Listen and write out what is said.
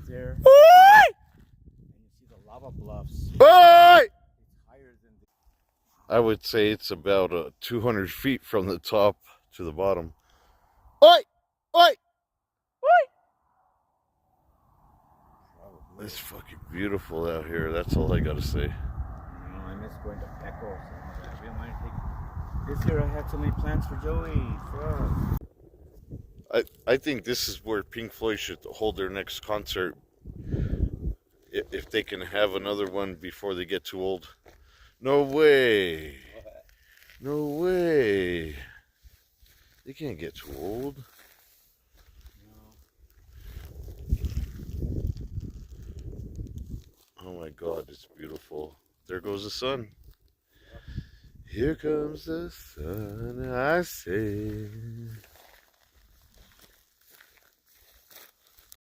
there. Oi! And you see the lava bluffs. Oi! It's higher than the... I would say it's about 200 feet from the top to the bottom. Oi! Oi! It's fucking beautiful out here. That's all I gotta say. I miss going to Echo or something like that. We don't mind taking... This year I had so many plans for Joey. Fuck. I think this is where Pink Floyd should hold their next concert. If they can have another one before they get too old. No way. No way. They can't get too old. Oh my God, it's beautiful. There goes the sun. Here comes the sun, I say.